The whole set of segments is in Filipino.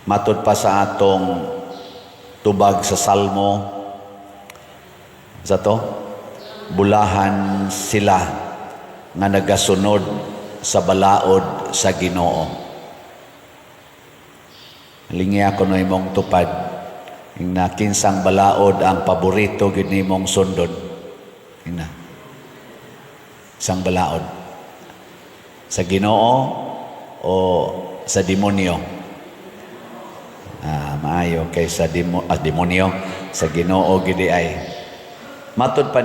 Matod pa sa atong tubag sa Salmo, sa to, bulahan sila nga nagasunod sa balaod sa Ginoo. Lingi ako no imong tupad, yung nakinsang balaod ang paborito gid nimong sundon. Ina. Isang balaod. Sa Ginoo o sa demonyo? Maayo kay sa demonyo, sa Ginoo gid ay. Matod pa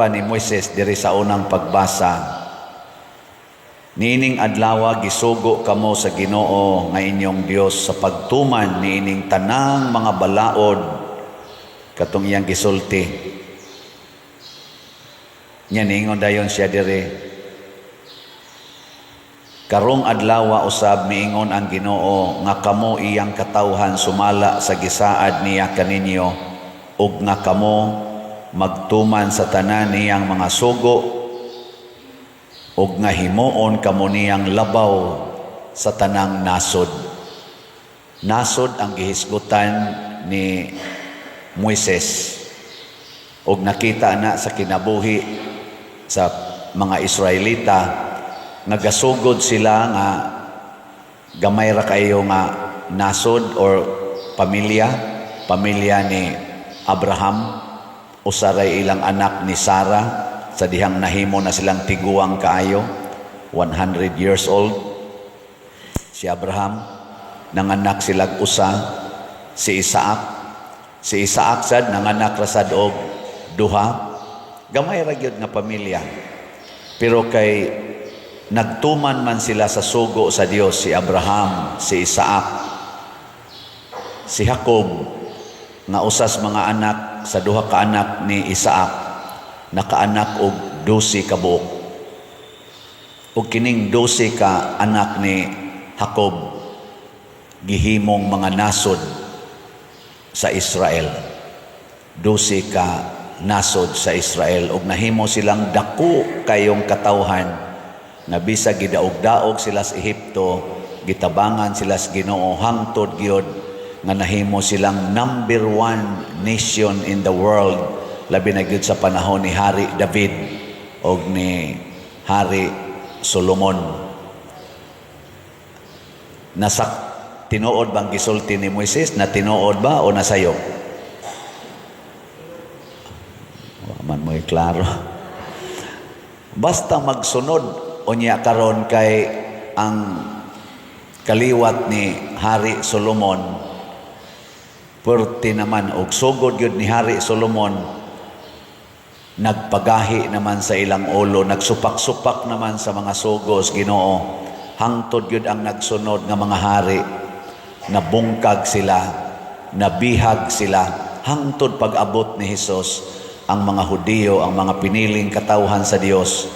ni Moises diri sa unang pagbasa, niining adlaw gisugo kamo sa Ginoo nga inyong Dios sa pagtuman niining tanang mga balaod katong iyang gisulti. Nya ningon dayon siya diri, karong adlaw usab miingon ang Ginoo nga kamo iyang katawhan sumala sa gisaad niya kaninyo ug nga kamo magtuman sa tanan niyang mga sugo ug nga himuon kamo niyang labaw sa tanang nasod. Nasod ang gihisgutan ni Moises ug nakita na sa kinabuhi sa mga Israelita nga gasugod sila nga gamay ra kayo nga nasod or pamilya ni Abraham, usaray ilang anak ni Sarah sa dihang nahimo na silang tiguang kaayo, 100 years old. Si Abraham, nanganak silag usa, si Isaac. Si Isaac sad nanganak ra sad og duha. Gamay ra gyud nga pamilya. Pero kay nagtuman man sila sa sugo sa Dios, si Abraham, si Isaac, si Jacob, nga usas mga anak sa duha ka anak ni Isaac, nakaanak og 12 ka buok. Ug kining 12 ka anak ni Jacob gihimong mga nasod sa Israel. 12 ka nasod sa Israel ug nahimo silang dako kayong katawhan nga bisag gidaog-daog sila sa Ehipto, gitabangan sila sa Ginoo hangtod gyud nga nahimo silang number 1 nation in the world, labi na gyud sa panahon ni Hari David og ni Hari Solomon. Tinuod bang gisulti ni Moises? Na tinuod ba o nasayo? Man mo'y klaro. Basta magsunod unya karon kay ang kaliwat ni Hari Solomon, perti naman og sugod gyud ni Hari Solomon, nagpagahi naman sa ilang ulo, nagsupak-supak naman sa mga sugos Ginoo. Hangtod gyud ang nagsunod nga mga hari, nabungkag sila, nabihag sila, hangtod pag-abot ni Hesus. Ang mga Hudiyo, ang mga piniling katawhan sa Dios,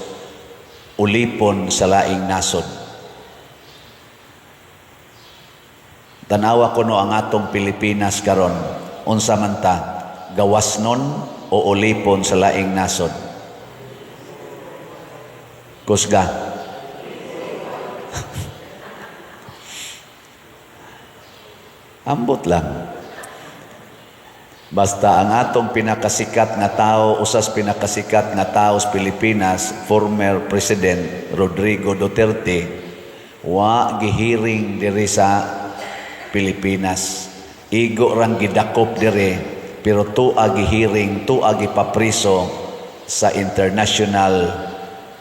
ulipon sa laing nasod. Tanawa ko no ang atong Pilipinas karon, unsa man ta, gawasnon o ulipon sa laing nasod? Kusga. Ambot lang. Basta ang atong pinakasikat nga tao, usas pinakasikat nga tao sa Pilipinas, former President Rodrigo Duterte, wa gihiring diri sa Pilipinas. Igo rang gidakop diri, pero tua gihiring, tua gipapriso sa International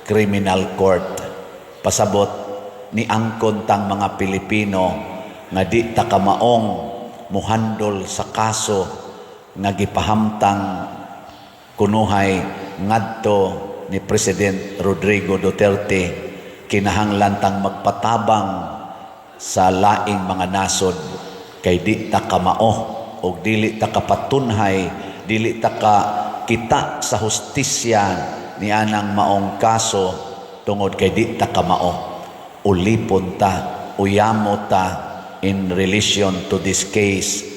Criminal Court. Pasabot ni angkon tang mga Pilipino nga di ta kamaong muhandol sa kaso nga gipahamtang kunuhay ngadto ni President Rodrigo Duterte, kinahanglan tang magpatabang sa laing mga nasod kay di ta kamao o dili ta kapatunhay, dili ta ka kita sa hustisya ni anang maong kaso tungod kay di ta kamao. Ulipon ta, uyamo ta in relation to this case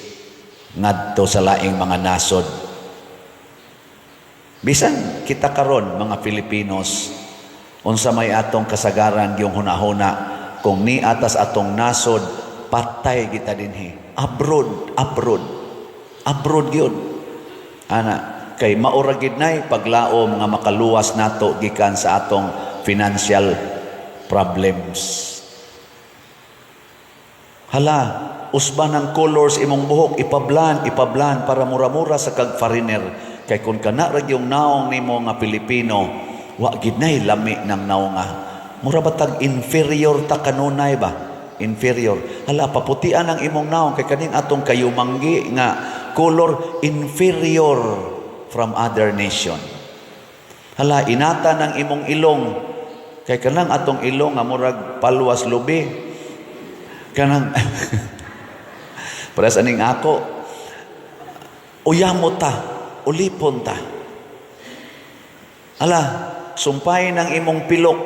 ngadto sa laing mga nasod. Bisan kita karon mga Filipinos, unsa may atong kasagaran yung hunahuna, kung ni atas atong nasod patay kita dinhi. Abroad yun. Kay maura gid nay paglaom nga makaluwas nato gikan sa atong financial problems. Hala, usban ng colors imong buhok, ipablan para mura-mura sa kag foreigner. Kay kung kana ra yung naong nimo nga Pilipino, wa gid nay lami ng naong nga. Mura batag inferior ta kanunay ba? Inferior. Hala, paputian ang imong naong kay kaning atong kayumanggi nga color inferior from other nation. Hala, inata ng imong ilong kay kanang atong ilong nga murag palwas lubi. Kanang para sa ning ako, uyamo ta, ulipon ta. Ala, sumpay ng imong pilok,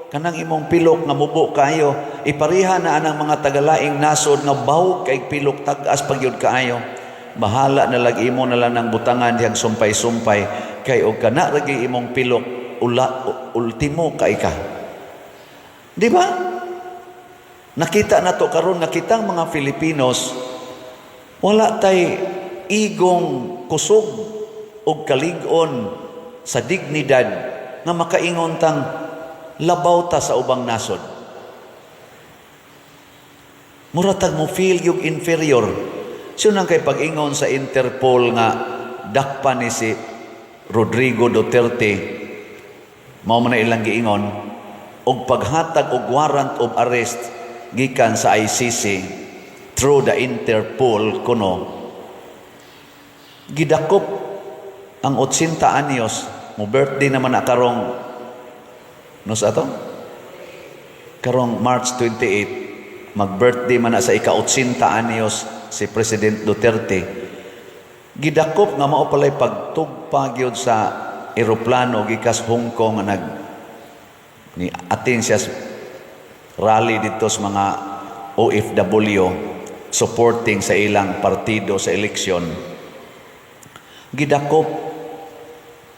kanang imong pilok nga mubo kayo, ipariha na anang mga tagalaing nasod nga bawog kay pilok tagas pagyud kaayo. Bahala na lagi imo na lang ng butangan diyang sumpay-sumpay kay og kana lagi imong pilok ultimo kay ka. Di ba? Nakita na to karon nga kitang mga Filipinos wala tay igong kusog og kalig-on sa dignidad nga makaingon tang labaw ta sa ubang nasod. Muratag mo feel yung inferior. Siya nang kay pag-ingon sa Interpol nga dakpa ni si Rodrigo Duterte, mao man na ilang giingon, og paghatag og warrant of arrest gikan sa ICC through the Interpol kuno gidakop ang 80 anyos mo birthday naman na karong no sa ato karong March 28 mag-birthday man na sa ika-80 anyos si President Duterte. Gidakop nga mao palay pagtugpa gyud sa eroplano gikas Hong Kong nga ni atin siya rally dito sa mga OFW supporting sa ilang partido sa eleksyon. Gidakop,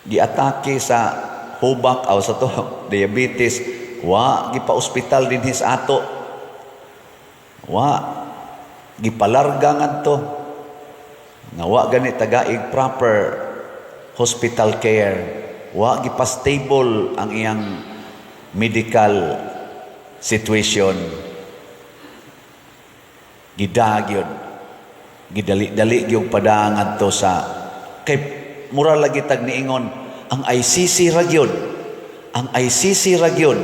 giatake sa hubak o sa to diabetes, wa gipa-ospital din his ato. Wa gipalarga ngadto. Nga wa gani tagaig proper hospital care. Wa gipa-stable ang iyang medical situation. Gidagyod, gidali-dali gyud padangan to sa kay mura lagi tag niingon ang ICC ra gyud. Ang ICC ra gyud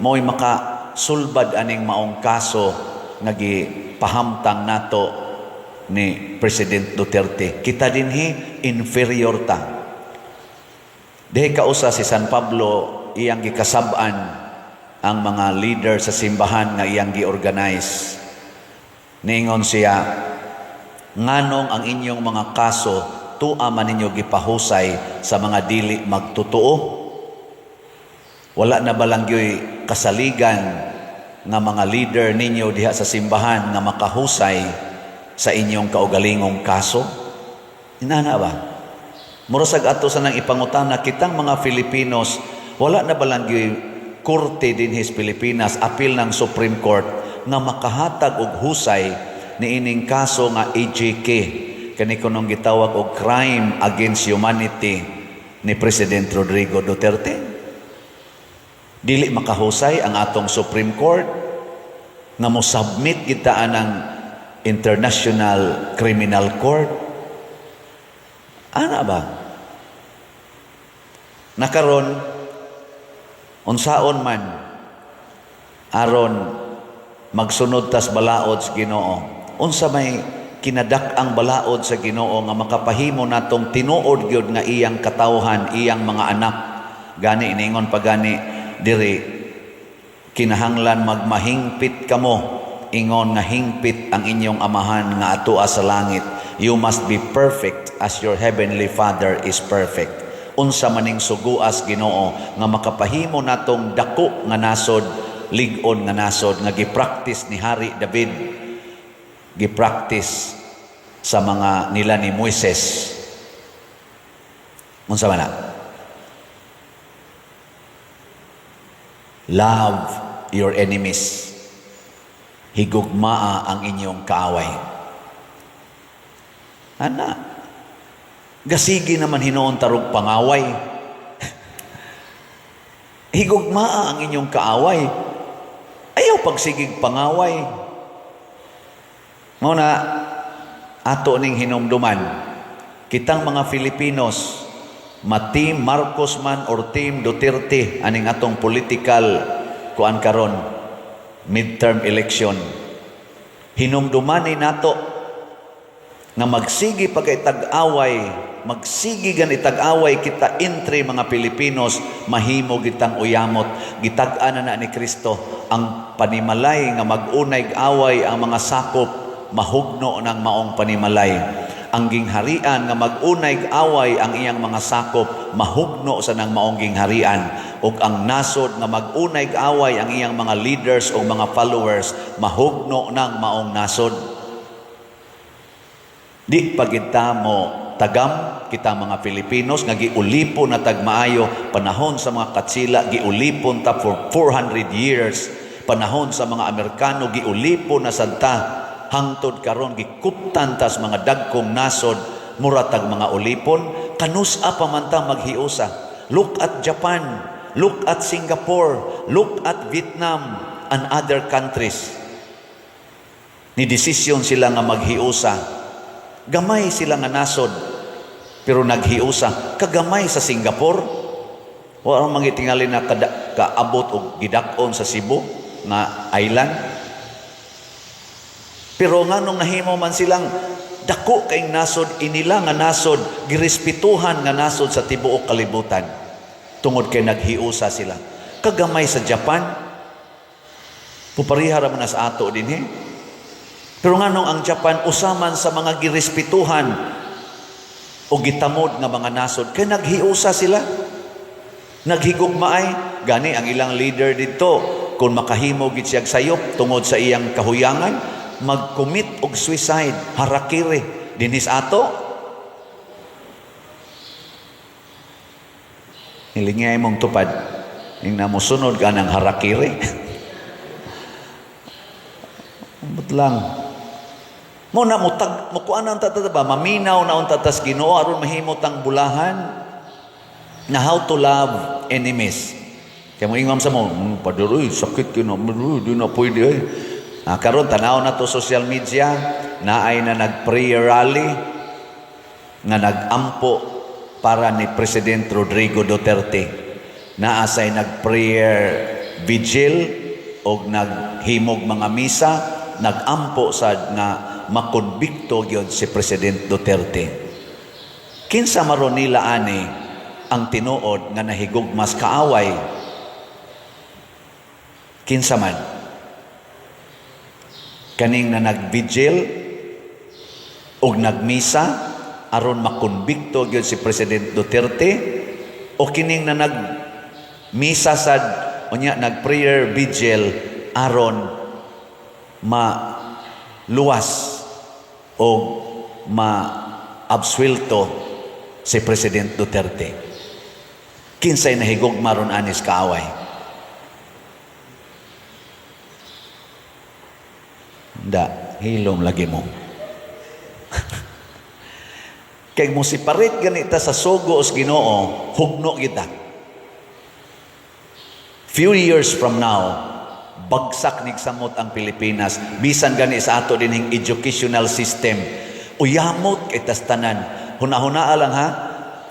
mo'y makasulbad aning maong kaso nga gipahamtang nato ni President Duterte. Kita dinhi inferior ta. Dihi kausa si San Pablo iyang gikasab-an ang mga leader sa simbahan nga iyang gi-organize. Ningon siya, nganong ang inyong mga kaso tuwa man ninyo gipahusay sa mga dili magtotoo? Wala na balangyoy kasaligan nga mga leader ninyo diha sa simbahan nga makahusay sa inyong kaugalingong kaso? Inana ba? Murasag ato sa nang ipangutana kitang mga Filipinos, wala na balangyoy korte din his Pilipinas, apil ng Supreme Court nga makahatag og husay ni ining kaso nga AJK kani kunong gitawag og crime against humanity ni President Rodrigo Duterte. Dili makahusay ang atong Supreme Court nga mo submit kita anang International Criminal Court. Ana ba? Nakaron unsaon man aron magsunod tas balaod sa Ginoo. Unsa may kinadak-ang balaod sa Ginoo nga makapahimo natong tinuod gyud nga iyang katawhan, iyang mga anak. Gani iningon pa gani diri kinahanglan magmahingpit kamo, ingon nga hingpit ang inyong amahan nga atoa sa langit. You must be perfect as your heavenly Father is perfect. Unsa maning suguas Ginoo nga makapahimo natong dako nga nasod, lig-on nga nasod nga gipractice ni Hari David, gipractice sa mga nila ni Moises. Unsa man na? Love your enemies. higugmaa ang inyong kaaway. Ana, gasigi naman hinoon tarog pangaway. Higugmaa ang inyong kaaway. Ayaw pagsigig pangaway. Muna, ato ning hinumduman, kitang mga Filipinos, ma-team Marcos man or team Duterte, aning atong political kuan karon, midterm election. Hinumdumani nato nga magsigi pa kay tag-away, magsigi gan itag-away kita entry mga Pilipinos, mahimo gitang uyamot. Gitag-ana na ni Kristo ang panimalay nga mag-unay away ang mga sakop, mahugno ng maong panimalay. Ang gingharian nga mag-unay away ang iyang mga sakop, mahugno sa nang maong gingharian. Ug ang nasod nga mag-unay away ang iyang mga leaders o mga followers, mahugno ng maong nasod. Di pagita mo tagam kita mga Filipinos nga giulipon na tagmaayo panahon sa mga Katsila, giulipon ta for 400 years. Panahon sa mga Amerikano, giulipon na sadta. Hangtod karon gikuptan tas mga dagkong nasod muratag mga ulipon, kanusa pa man ta maghiusa. Look at Japan, look at Singapore, look at Vietnam and other countries. Ni desisyon sila nga maghiusa. Gamay sila nga nasod pero naghiusa. Kagamay sa Singapore, wala mangitingali na kaabot og gidakon sa Cebu nga island. Pero nga nung nahimo man silang dako kay nasod, inila nga nasod, girespetuhan nga nasod sa tibuok kalibutan. Tungod kay naghiusa sila. Kagamay sa Japan, pupariha ra man sa ato din eh. Pero nga nung ang Japan, usaman sa mga girespetuhan o gitamod nga mga nasod, kay naghiusa sila. Naghigugmaay, gani ang ilang leader dito, kung makahimo gid siyang sayop tungod sa iyang kahuyangan, mag-commit og suicide, harakiri, dinis ato. Hilingay mong tupad, yung namusunod ka ng harakiri. But lang. Muna, mukuan ang tatataba, maminaw na ang tatas Ginoo, aron mahimot ang bulahan na how to love enemies. Kaya mo ingam sa mo, padaroy, sakit yun, di na pwede eh. Karon tanaw na to social media, naay na nag-prayer rally nga nag-ampo para ni President Rodrigo Duterte. Naasay nag-prayer vigil o naghimog mga misa, nag-ampo sad nga makonbikto gyud si President Duterte. Kinsa maron nila ani ang tinuod nga nahigugmas kaaway? Kinsa man? Kaning na nag-vigil o nagmisa aron makonbikto gyud si President Duterte, o kining na nagmisa sad unya nag-prayer vigil aron maluwas o ma-absuelto si President Duterte. Kinsay nahigugma ron anis kaaway? Da, hilom lagi mo. Kay mo siparit ganita sa sugo os Ginoo, hugno kita. Few years from now, bagsak nig samot ang Pilipinas, bisan gani sa ato dining educational system. Uyamot kay tas tanan. Hunahuna lang ha,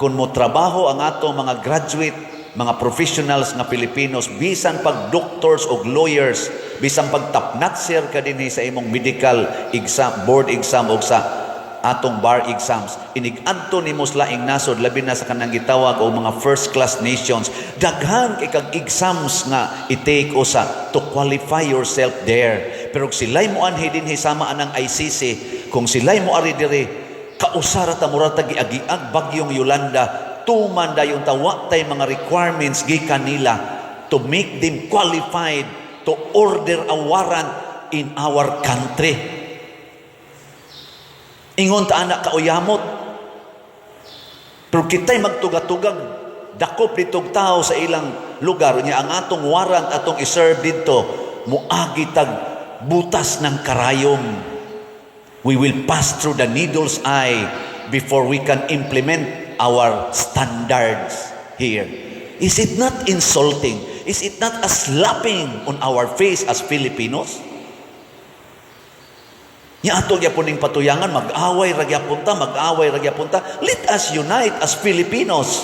kung mo trabaho ang ato mga graduate, mga professionals nga Pilipinos, bisan pag doctors o lawyers, bisan pag top-notcher ka din sa imong medical exam, board exam o sa atong bar exams, inig-adto ni moslaing nasod, labi na sa kanang gitawag o mga first class nations, daghan kay kag exams nga i-take o sa to qualify yourself there. Pero sila'y mo anhi din sama anang ICC, kung sila'y mo ari dire, kausara ta murata giagiag bagyong Yolanda, tumanda yung tawa tay mga requirements gikan nila to make them qualified to order a warrant in our country. Ingon ta anak kauyamot. Pero kita'y magtugatugag, dakop ditong tao sa ilang lugar niya ang atong warrant atong iserve dito, muagi tag butas ng karayom. We will pass through the needle's eye before we can implement our standards here. Is it not insulting? Is it not a slapping on our face as Filipinos? Nya ato gyaponing patuyangan, mag-away ra gyapon ta, mag-away ra gyapon ta. Let us unite as Filipinos.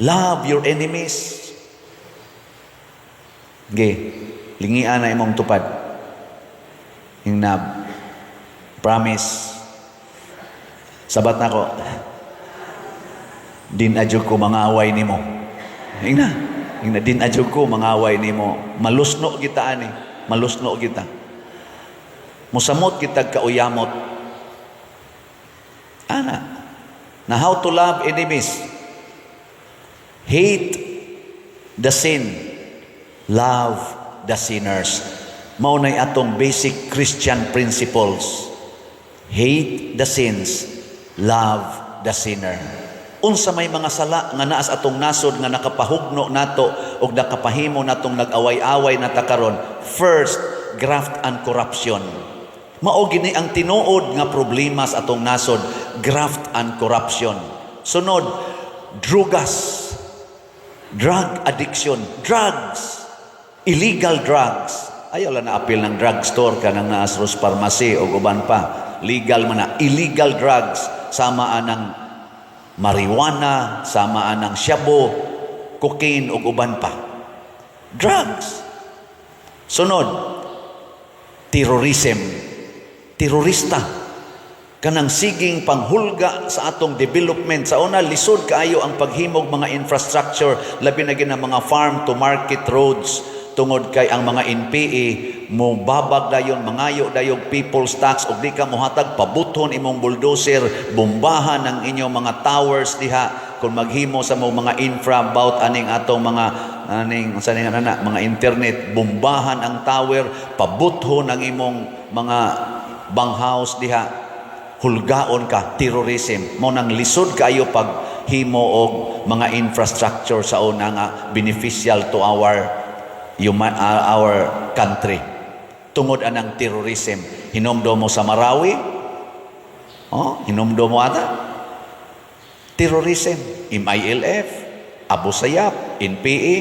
Love your enemies. Okay, lingian na imong tupad. Hingnab. Promise. Sabat na ko. Din adyo ko mga away nimo. Hingna din adyo ko mga away nimo. Malusno kita ani. Malusno kita. Musamot kita kauyamot. Ana. Na how to love enemies. Hate the sin. Love the sinners. Mao nay atong basic Christian principles. Hate the sins. Love the sinner. Unsa may mga sala nga naas atong nasod nga nakapahugno nato o nakapahimo natong nag-away-away na takaron. First, graft and corruption. Mao gini ang tinuod nga problema sa atong nasod, graft and corruption. Sunod, drugas. Drug addiction, drugs, illegal drugs. Ayaw lang na-appeal ng drugstore ka ng naasros pharmacy o uban pa. Legal man na. Illegal drugs. Samaan ng marijuana, samaan ng shabu, cocaine o uban pa. Drugs. Sunod, terrorism. Terorista. Kanang siging panghulga sa atong development. Sa una, lisod kaayo ang paghimog mga infrastructure, labi na gina mga farm to market roads, tungod kay ang mga NPA, mo babag dayon, mangayo dayon people's tax, o di ka muhatag, pabuton imong bulldozer, bombahan ang inyong mga towers diha, kung maghimo sa mga infra about aning atong mga mga internet, bombahan ang tower, pabuton ang imong mga banghouse diha, hulgaon ka, terrorism. Mo nang lisod kayo pag himo og mga infrastructure sa una nga beneficial to our country. Tungod anang terrorism. Hinomdo mo sa Marawi? Hinomdo mo ata? Terrorism. MILF, Abu Sayyaf, NPA.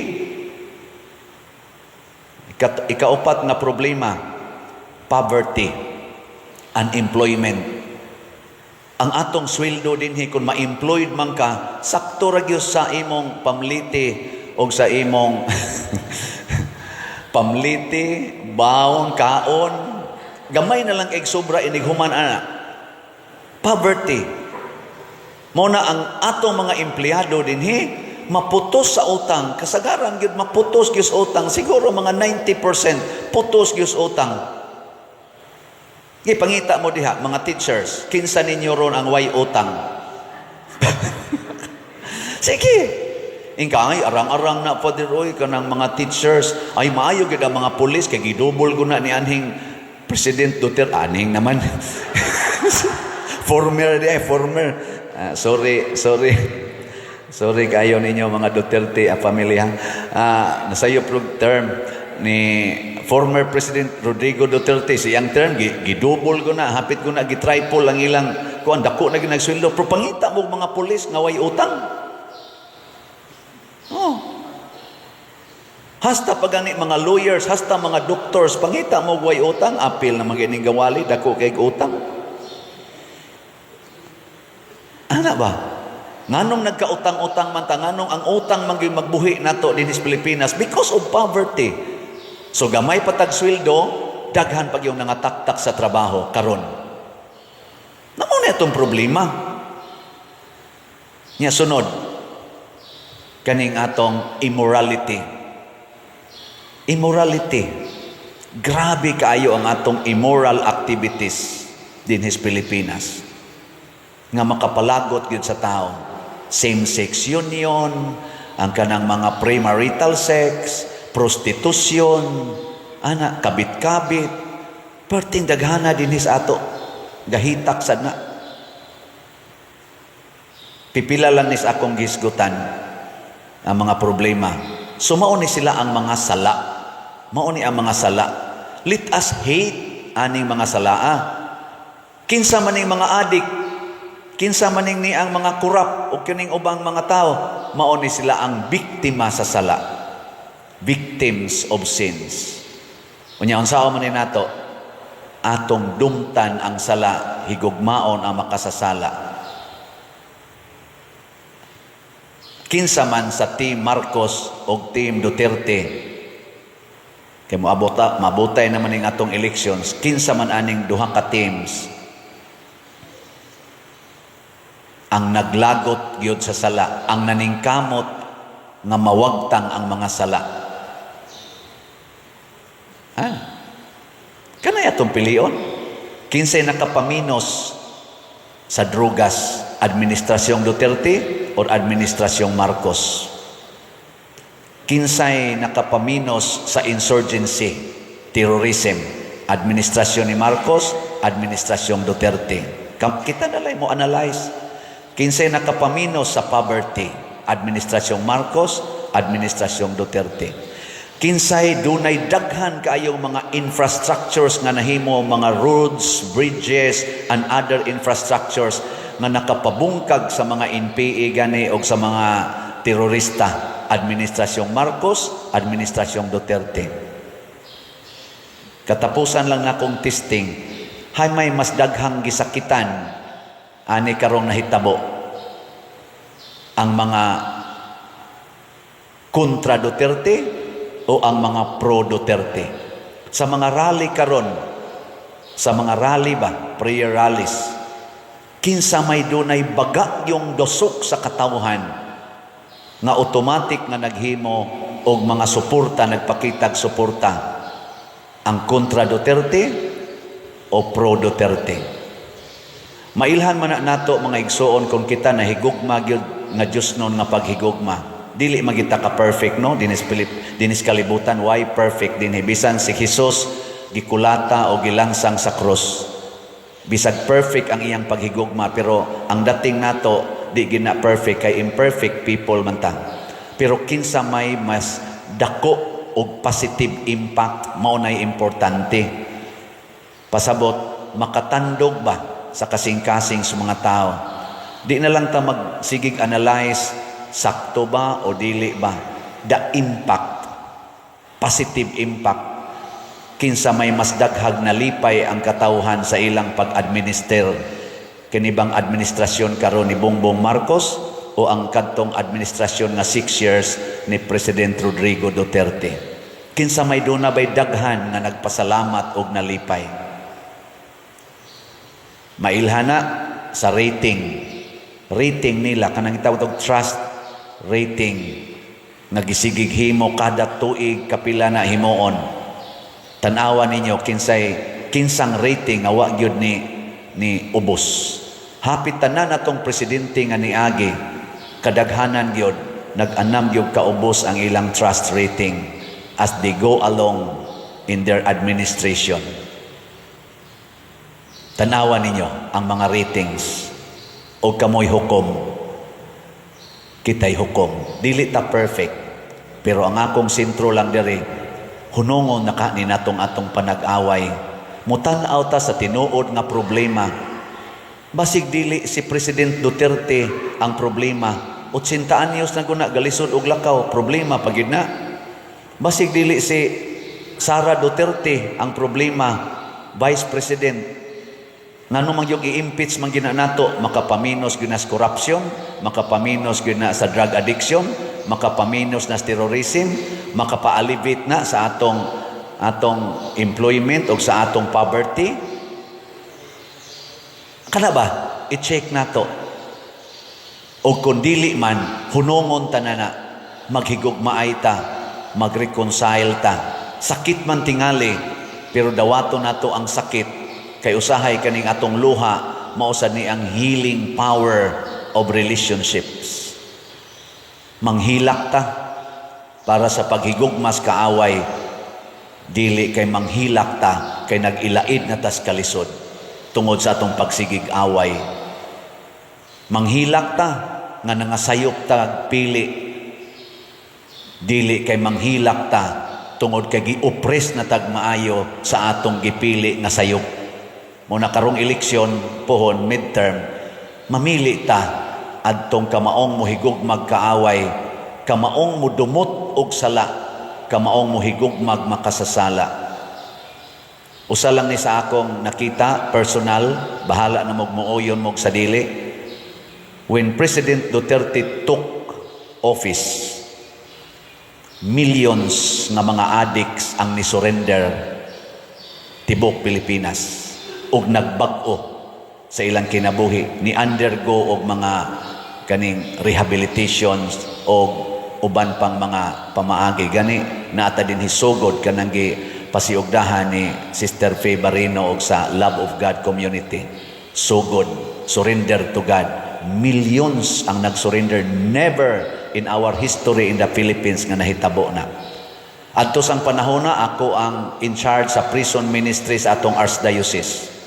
Ikaupat na problema, poverty, unemployment. Ang atong sweldo dinhi kung ma-employed man ka, sakto ra gyud sa imong pamliti o sa imong pamliti, baon, kaon. Gamay na lang sobra inighuman ana. Poverty. Mo na ang atong mga empleyado dinhi maputos sa utang. Kasagaran gyud maputos gyud sa utang. Siguro mga 90% putos gyud sa utang. Pangita mo diha, mga teachers, kinsa ninyo ron ang way utang? Sige. Ingkangay, arang-arang na, Father Roy, kanang mga teachers, ay maayo gid ang mga pulis, kay gidubol ko na ni anhing President Duterte, aning naman. former. Sorry kayo ninyo, mga Duterte, pamilya. Nasayo pro term ni former President Rodrigo Duterte, siyang term, gidubol ko na, hapit ko na, gitriple ang ilang, kuan, dako na ginagsweldo, pero pangita mo mga pulis nga way utang. Hasta pagani mga lawyers, hasta mga doctors, pangita mo way utang, apil na mga ining gawali, dako kay utang. Ana ba? Nganong nagkautang-utang man ta, nganong ang utang magbuhi nato din sa Pilipinas because of poverty. So gamay patag sweldo, daghan pag yung nangataktak sa trabaho karon. Namo na itong problema. Nya sunod, kaning atong immorality. Immorality. Grabe kaayo ang atong immoral activities din sa Pilipinas. Nga makapalagot gyud sa tao. Same-sex union, ang kanang mga premarital sex, prostitution, kabit-kabit, perting daghana din sa ato, gahitak sad na. Pipila lang nis akong gisgutan ang mga problema. So mauni sila ang mga sala. Mauni ang mga sala. Let us hate aning mga salaa. Kinsa maning mga adik, kinsa maning ni ang mga kurap o kining ubang mga tao, mao ni sila ang biktima sa sala. Victims of sins. Unya unsaon man ni nato? Atong dumtan ang sala, higugmaon ang makasasala. Kinsa man sa Team Marcos o Team Duterte, kay mabutay naman ning atong elections, kinsa man aning duha ka teams ang naglagot gyud sa sala, ang naningkamot nga mawagtang ang mga sala. Kanay atong pilion. Kinsay nakapaminos sa drugas, Administrasyong Duterte o Administrasyong Marcos? Kinsay nakapaminos sa insurgency, terrorism, Administrasyon ni Marcos, Administrasyong Duterte? Kita nalay mo analyze. Kinsay nakapaminos sa poverty, Administrasyong Marcos, Administrasyong Duterte? Kinsay dunay daghan kaayong mga infrastructures nga nahimo, mga roads, bridges, and other infrastructures nga nakapabungkag sa mga NPA gani o sa mga terorista, Administrasyong Marcos, Administrasyong Duterte. Katapusan lang na kong testing, hay may mas daghang gisakitan ani karong nahitabo ang mga kontra Duterte o ang mga pro Duterte. Sa mga rally karon, sa mga rally ba, prayer rallies, kinsa may dunay baga yung dosok sa katawhan nga automatic nga naghimo og mga suporta, nagpakitag suporta, ang kontra Duterte o pro Duterte. Mailhan man na nato mga igsoon kung kita nahigugma gyud nga Dios non nga paghigugma. Dili magita ka perfect, no? Dinis kalibutan, why perfect? Bisan si Jesus gikulata o gilansang sa cross. Bisag perfect ang iyang paghigugma, pero ang dating nato di gina perfect, kay imperfect people man ta. Pero kinsa may mas dako og positive impact, mao nay importante. Pasabot makatandog ba sa kasing-kasing sa mga tao. Di na lang ta magsigig analyze sakto ba o dili ba? The impact, positive impact. Kinsa may mas daghag na lipay ang katawhan sa ilang pag-administer. Kinibang administrasyon karon ni Bongbong Marcos o ang kadtong administrasyon nga 6 years ni President Rodrigo Duterte. Kinsa may duna bay daghan nga nagpasalamat og nalipay. Mailhana sa rating nila kanang gitawag og trust rating, nagisigig himo kada tuig kapila na himoon. Tanawa ninyo kinsang rating awa gyud ni ubos. Hapit tanan atong presidente nga niagi, kadaghanan gyud nag-anam gyud kaubos ang ilang trust rating as they go along in their administration. Tanawa ninyo ang mga ratings o kamoy hukom. Kita'y hukom. Dili ta perfect. Pero ang akong sentro lang diri, hunongon na ka ni natong atong panag-away. Mutanaw ta sa tinuod nga problema. Basig dili si President Duterte ang problema. 80 anyos na guna galisod og lakaw, problema pagid na. Basig dili si Sara Duterte ang problema, Vice President. Ngano man yung i-impeach man gina nato, makapaminos gina sa corruption, makapaminos gina sa drug addiction, makapaminos na sa terrorism, makapa-alleviate na sa atong employment o sa atong poverty. Kana ba? I-check nato. O kung dili man, hunongon ta na maghigugmaay ta, mag-reconcile ta. Sakit man tingali, pero dawato nato ang sakit. Kay usahay kaning atong luha, mausad ni ang healing power of relationships. Manghilak ta para sa paghigugmas kaaway, dili kay manghilak ta kay nag-ilaid na tas kalisod tungod sa atong pagsigig away. Manghilak ta nga nangasayop ta pili, dili kay manghilak ta tungod kay gi-oppress na tagmaayo sa atong gipili nga sayop. Muna karong eleksyon pohon midterm, mamili ta adtong kamaong mohigugmag kaaway, kamaong mudumot og sala, kamaong mohigugmag makasasala. Usa lang ni sa akong nakita personal, bahala na muoyon mo sa dili. When President Duterte took office, millions nga mga addicts ang ni-surrender tibok Pilipinas ug nagbag-o sa ilang kinabuhi, ni undergo og mga kaning rehabilitations o uban pang mga pamaagi gani naata din hisugod kanang pasiugdahan ni Sister Faye Barino og sa Love of God community. Sugod, surrender to God. Millions ang nag-surrender. Never in our history in the Philippines nga nahitabo na. Adto sang panahon na ako ang in charge sa prison ministry sa atong archdiocese.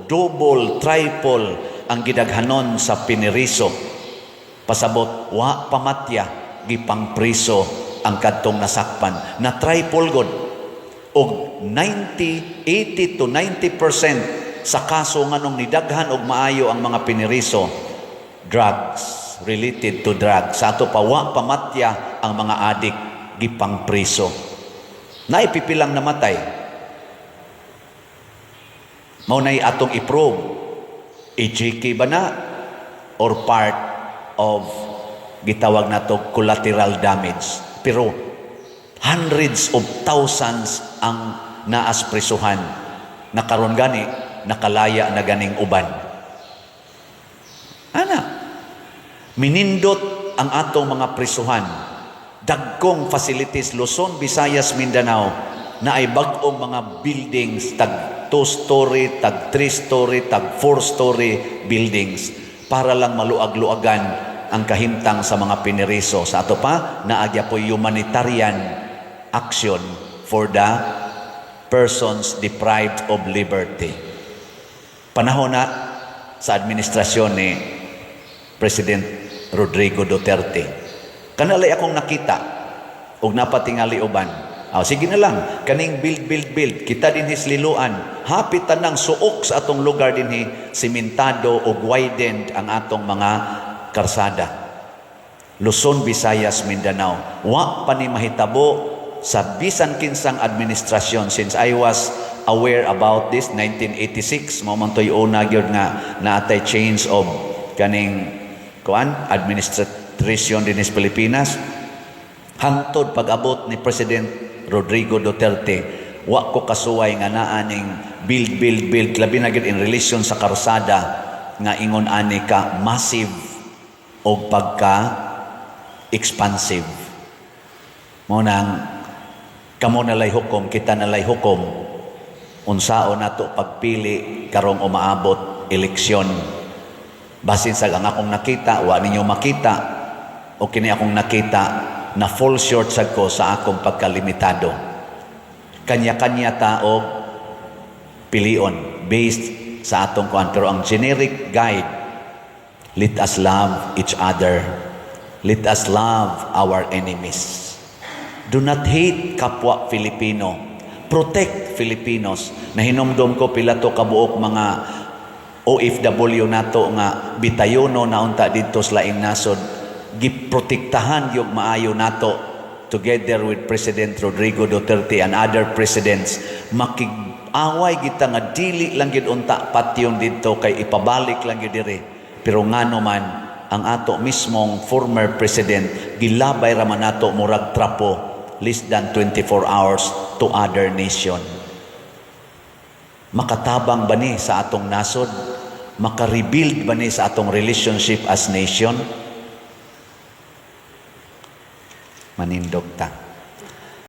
Double, triple ang gidaghanon sa piniriso. Pasabot, wa pamatya, gipang priso ang kadtong nasakpan. Na triple god. Og 80 to 90% sa kaso nga nung nidaghan og maayo ang mga piniriso, drugs, related to drugs. Sa ato pa, wa pamatya ang mga adik, gipang priso. Naipipilang namatay. Maunay atong i-probe, EJK ba na or part of gitawag na to collateral damage. Pero hundreds of thousands ang naas prisuhan. Nakaron gani, nakalaya na ganing uban. Ana, minindot ang atong mga prisuhan. Dagkong facilities, Luzon, Visayas, Mindanao, na ay bag-ong mga buildings, tag 2-story, tag 3-story, tag 4-story buildings para lang maluag-luagan ang kahimtang sa mga piniriso. Sa ato pa, naagya po humanitarian action for the persons deprived of liberty. Panahon na sa administrasyon ni President Rodrigo Duterte. Kanalay akong nakita og napatingali uban. Sige na lang, kaning build. Kita din hisliluan. Hapit tanang suok sa atong lugar din simentado o widened ang atong mga karsada. Luzon, Visayas, Mindanao. Wa pa ni mahitabo sa bisan kinsang administrasyon since I was aware about this 1986. Mamantoy una gyud nga naatay change of kaning administration din sa Pilipinas. Hantod pag-abot ni President Rodrigo Duterte, wa ko kasuway nga naaning build, labi na gid in relation sa karsada nga ingon ani ka massive o pagka expansive. Mo nang kamo nalay hukom, kita nalay hukom, unsaon nato pagpili karong umaabot eleksyon. Basin sa ang akong nakita, wa ninyo makita, o kini akong nakita na fall short sad ko sa akong pagkalimitado. Kanya-kanya tao pilion based sa atong kuan, pero ang generic guide, let us love each other, let us love our enemies, do not hate kapwa Filipino, protect Filipinos. Nahinumdum ko pila to kabuok mga OFW nato nga bitayono na unta dito sa laing nasod, giprotektahan yung maayo nato together with President Rodrigo Duterte and other presidents. Makig-away kita nga dili lang gid unta patyon dito kay ipabalik lang gid diri. Pero ngano man ang ato mismong former president gilabay ra man nato murag trapo less than 24 hours to other nation. Makatabang ba ni sa atong nasod? Maka-rebuild ba ni sa atong relationship as nation? Manindog ta.